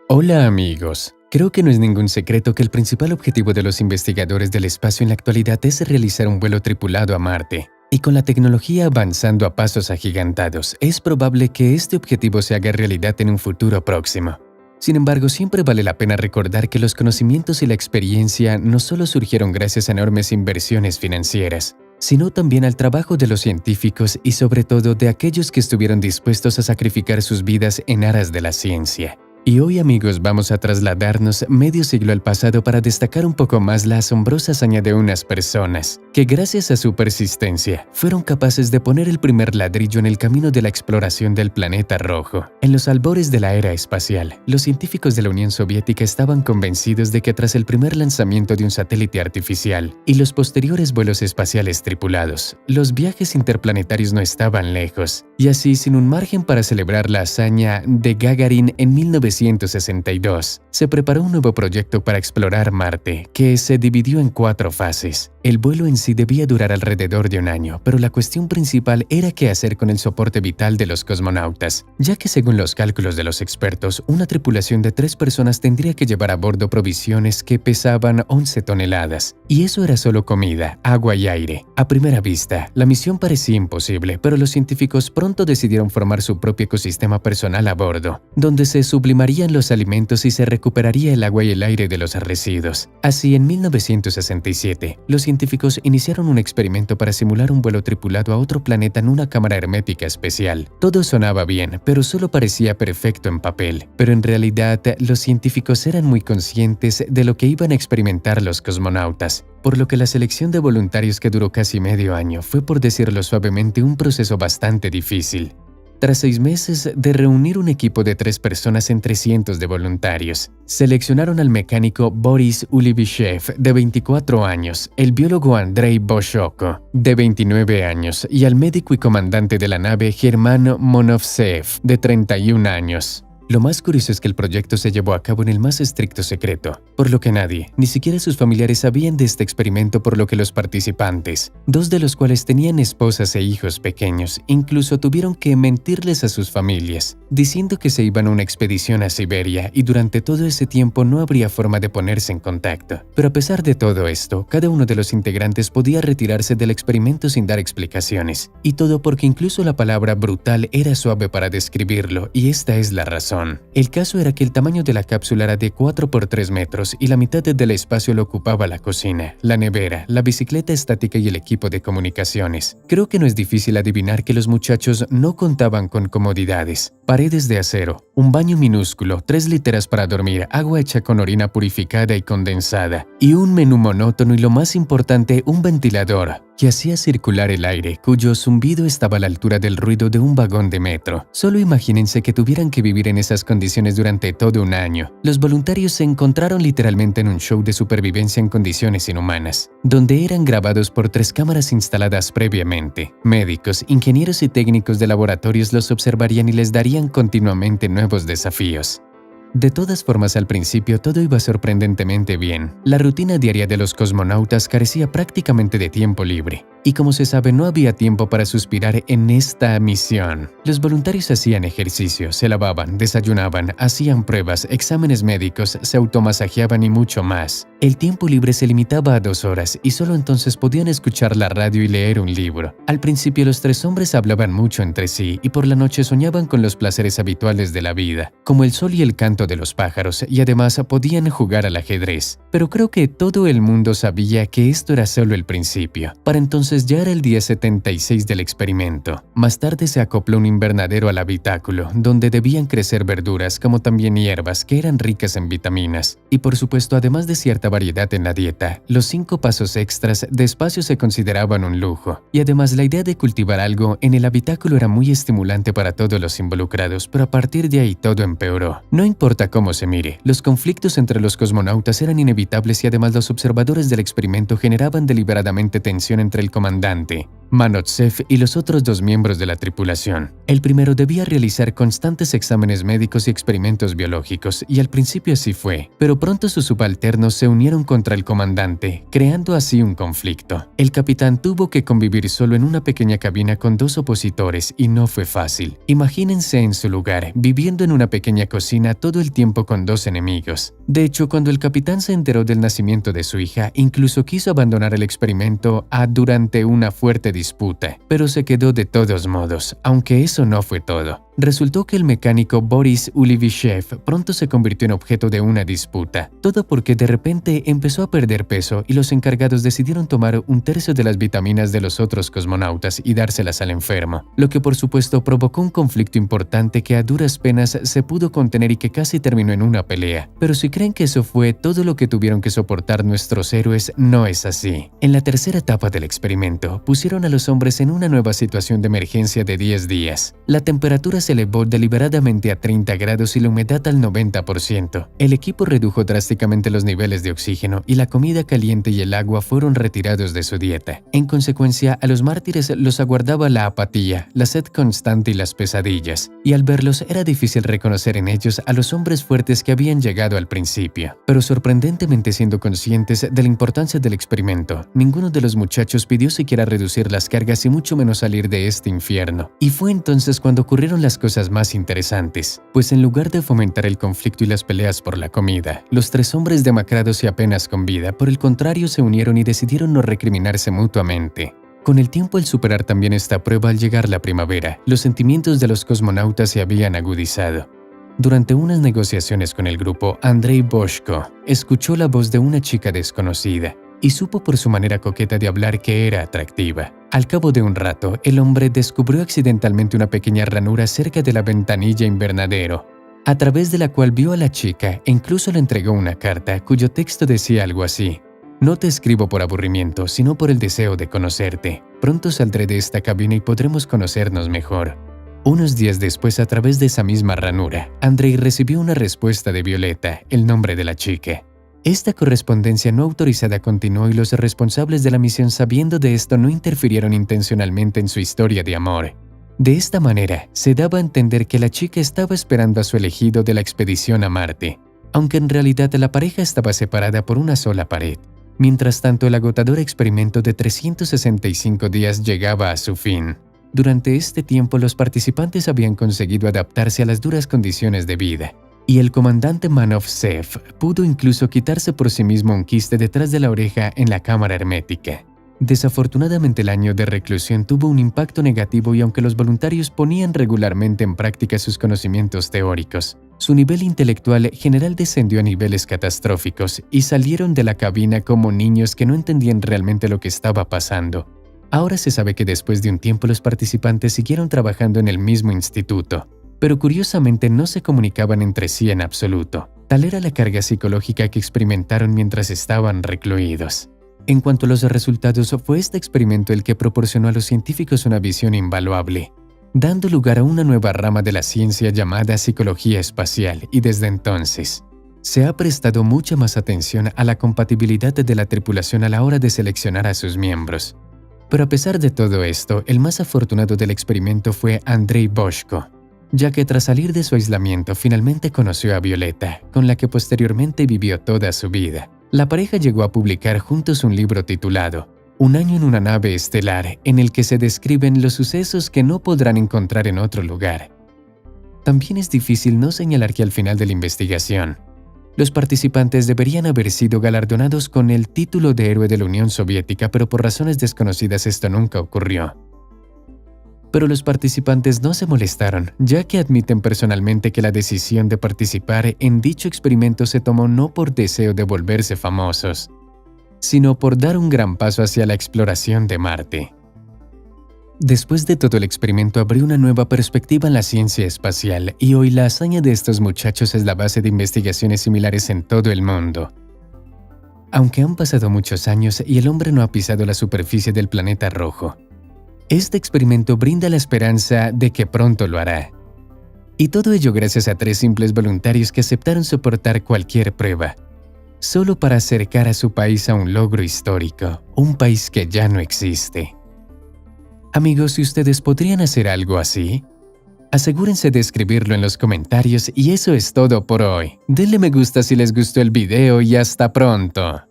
Hola amigos, creo que no es ningún secreto que el principal objetivo de los investigadores del espacio en la actualidad es realizar un vuelo tripulado a Marte. Y con la tecnología avanzando a pasos agigantados, es probable que este objetivo se haga realidad en un futuro próximo. Sin embargo, siempre vale la pena recordar que los conocimientos y la experiencia no solo surgieron gracias a enormes inversiones financieras, sino también al trabajo de los científicos y sobre todo de aquellos que estuvieron dispuestos a sacrificar sus vidas en aras de la ciencia. Y hoy, amigos, vamos a trasladarnos medio siglo al pasado para destacar un poco más la asombrosa hazaña de unas personas que, gracias a su persistencia, fueron capaces de poner el primer ladrillo en el camino de la exploración del planeta rojo. En los albores de la era espacial, los científicos de la Unión Soviética estaban convencidos de que tras el primer lanzamiento de un satélite artificial y los posteriores vuelos espaciales tripulados, los viajes interplanetarios no estaban lejos. Y así, sin un margen para celebrar la hazaña de Gagarin en 1962, se preparó un nuevo proyecto para explorar Marte, que se dividió en 4 fases. El vuelo en sí debía durar alrededor de un año, pero la cuestión principal era qué hacer con el soporte vital de los cosmonautas, ya que según los cálculos de los expertos, una tripulación de 3 personas tendría que llevar a bordo provisiones que pesaban 11 toneladas. Y eso era solo comida, agua y aire. A primera vista, la misión parecía imposible, pero los científicos pronto decidieron formar su propio ecosistema personal a bordo, donde se sublimarían los alimentos y se recuperaría el agua y el aire de los residuos. Así, en 1967, los científicos iniciaron un experimento para simular un vuelo tripulado a otro planeta en una cámara hermética especial. Todo sonaba bien, pero solo parecía perfecto en papel. Pero en realidad, los científicos eran muy conscientes de lo que iban a experimentar los cosmonautas, por lo que la selección de voluntarios, que duró casi medio año, fue, por decirlo suavemente, un proceso bastante difícil. Tras 6 meses de reunir un equipo de 3 personas entre cientos de voluntarios, seleccionaron al mecánico Boris Ulevichev, de 24 años, el biólogo Andrei Boshoko, de 29 años, y al médico y comandante de la nave German Monovsev, de 31 años. Lo más curioso es que el proyecto se llevó a cabo en el más estricto secreto, por lo que nadie, ni siquiera sus familiares, sabían de este experimento, por lo que los participantes, 2 de los cuales tenían esposas e hijos pequeños, incluso tuvieron que mentirles a sus familias, diciendo que se iban a una expedición a Siberia y durante todo ese tiempo no habría forma de ponerse en contacto. Pero a pesar de todo esto, cada uno de los integrantes podía retirarse del experimento sin dar explicaciones, y todo porque incluso la palabra brutal era suave para describirlo, y esta es la razón. El caso era que el tamaño de la cápsula era de 4 por 3 metros y la mitad del espacio lo ocupaba la cocina, la nevera, la bicicleta estática y el equipo de comunicaciones. Creo que no es difícil adivinar que los muchachos no contaban con comodidades. Paredes de acero, un baño minúsculo, 3 literas para dormir, agua hecha con orina purificada y condensada, y un menú monótono y, lo más importante, un ventilador que hacía circular el aire, cuyo zumbido estaba a la altura del ruido de un vagón de metro. Solo imagínense que tuvieran que vivir en esas condiciones durante todo un año. Los voluntarios se encontraron literalmente en un show de supervivencia en condiciones inhumanas, donde eran grabados por 3 cámaras instaladas previamente. Médicos, ingenieros y técnicos de laboratorios los observarían y les darían continuamente nuevos desafíos. De todas formas, al principio todo iba sorprendentemente bien. La rutina diaria de los cosmonautas carecía prácticamente de tiempo libre. Y como se sabe, no había tiempo para suspirar en esta misión. Los voluntarios hacían ejercicio, se lavaban, desayunaban, hacían pruebas, exámenes médicos, se automasajeaban y mucho más. El tiempo libre se limitaba a 2 horas y solo entonces podían escuchar la radio y leer un libro. Al principio los 3 hombres hablaban mucho entre sí y por la noche soñaban con los placeres habituales de la vida, como el sol y el canto de los pájaros, y además podían jugar al ajedrez. Pero creo que todo el mundo sabía que esto era solo el principio. Para entonces ya era el día 76 del experimento. Más tarde se acopló un invernadero al habitáculo, donde debían crecer verduras como también hierbas que eran ricas en vitaminas. Y por supuesto, además de cierta variedad en la dieta, los 5 pasos extras de espacio se consideraban un lujo. Y además la idea de cultivar algo en el habitáculo era muy estimulante para todos los involucrados, pero a partir de ahí todo empeoró. No importa cómo se mire, los conflictos entre los cosmonautas eran inevitables y además los observadores del experimento generaban deliberadamente tensión entre el comandante Monovsev y los otros 2 miembros de la tripulación. El primero debía realizar constantes exámenes médicos y experimentos biológicos, y al principio así fue, pero pronto sus subalternos se unieron contra el comandante, creando así un conflicto. El capitán tuvo que convivir solo en una pequeña cabina con 2 opositores y no fue fácil. Imagínense en su lugar, viviendo en una pequeña cocina todo todo el tiempo con dos enemigos. De hecho, cuando el capitán se enteró del nacimiento de su hija, incluso quiso abandonar el experimento durante una fuerte disputa, pero se quedó de todos modos, aunque eso no fue todo. Resultó que el mecánico Boris Ulivishev pronto se convirtió en objeto de una disputa, todo porque de repente empezó a perder peso y los encargados decidieron tomar un tercio de las vitaminas de los otros cosmonautas y dárselas al enfermo, lo que por supuesto provocó un conflicto importante que a duras penas se pudo contener y que casi terminó en una pelea. Pero si creen que eso fue todo lo que tuvieron que soportar nuestros héroes, no es así. En la tercera etapa del experimento, pusieron a los hombres en una nueva situación de emergencia de 10 días. La temperatura se elevó deliberadamente a 30 grados y la humedad al 90%. El equipo redujo drásticamente los niveles de oxígeno y la comida caliente y el agua fueron retirados de su dieta. En consecuencia, a los mártires los aguardaba la apatía, la sed constante y las pesadillas, y al verlos era difícil reconocer en ellos a los hombres fuertes que habían llegado al principio. Pero sorprendentemente, siendo conscientes de la importancia del experimento, ninguno de los muchachos pidió siquiera reducir las cargas y mucho menos salir de este infierno. Y fue entonces cuando ocurrieron las cosas más interesantes, pues en lugar de fomentar el conflicto y las peleas por la comida, los tres hombres demacrados y apenas con vida, por el contrario, se unieron y decidieron no recriminarse mutuamente. Con el tiempo, al superar también esta prueba al llegar la primavera, los sentimientos de los cosmonautas se habían agudizado. Durante unas negociaciones con el grupo, Andrei Boshko escuchó la voz de una chica desconocida y supo por su manera coqueta de hablar que era atractiva. Al cabo de un rato, el hombre descubrió accidentalmente una pequeña ranura cerca de la ventanilla invernadero, a través de la cual vio a la chica e incluso le entregó una carta cuyo texto decía algo así: «No te escribo por aburrimiento, sino por el deseo de conocerte. Pronto saldré de esta cabina y podremos conocernos mejor». Unos días después, a través de esa misma ranura, Andrei recibió una respuesta de Violeta, el nombre de la chica. Esta correspondencia no autorizada continuó y los responsables de la misión, sabiendo de esto, no interfirieron intencionalmente en su historia de amor. De esta manera, se daba a entender que la chica estaba esperando a su elegido de la expedición a Marte, aunque en realidad la pareja estaba separada por una sola pared. Mientras tanto, el agotador experimento de 365 días llegaba a su fin. Durante este tiempo, los participantes habían conseguido adaptarse a las duras condiciones de vida, y el comandante Manovsev pudo incluso quitarse por sí mismo un quiste detrás de la oreja en la cámara hermética. Desafortunadamente, el año de reclusión tuvo un impacto negativo y aunque los voluntarios ponían regularmente en práctica sus conocimientos teóricos, su nivel intelectual general descendió a niveles catastróficos y salieron de la cabina como niños que no entendían realmente lo que estaba pasando. Ahora se sabe que después de un tiempo los participantes siguieron trabajando en el mismo instituto, pero curiosamente no se comunicaban entre sí en absoluto. Tal era la carga psicológica que experimentaron mientras estaban recluidos. En cuanto a los resultados, fue este experimento el que proporcionó a los científicos una visión invaluable, dando lugar a una nueva rama de la ciencia llamada psicología espacial, y desde entonces se ha prestado mucha más atención a la compatibilidad de la tripulación a la hora de seleccionar a sus miembros. Pero a pesar de todo esto, el más afortunado del experimento fue Andrei Boshko, ya que tras salir de su aislamiento finalmente conoció a Violeta, con la que posteriormente vivió toda su vida. La pareja llegó a publicar juntos un libro titulado Un año en una nave estelar, en el que se describen los sucesos que no podrán encontrar en otro lugar. También es difícil no señalar que al final de la investigación, los participantes deberían haber sido galardonados con el título de héroe de la Unión Soviética, pero por razones desconocidas esto nunca ocurrió. Pero los participantes no se molestaron, ya que admiten personalmente que la decisión de participar en dicho experimento se tomó no por deseo de volverse famosos, sino por dar un gran paso hacia la exploración de Marte. Después de todo, el experimento abrió una nueva perspectiva en la ciencia espacial y hoy la hazaña de estos muchachos es la base de investigaciones similares en todo el mundo. Aunque han pasado muchos años y el hombre no ha pisado la superficie del planeta rojo, este experimento brinda la esperanza de que pronto lo hará. Y todo ello gracias a 3 simples voluntarios que aceptaron soportar cualquier prueba, solo para acercar a su país a un logro histórico, un país que ya no existe. Amigos, si ustedes podrían hacer algo así, asegúrense de escribirlo en los comentarios y eso es todo por hoy. Denle me gusta si les gustó el video y hasta pronto.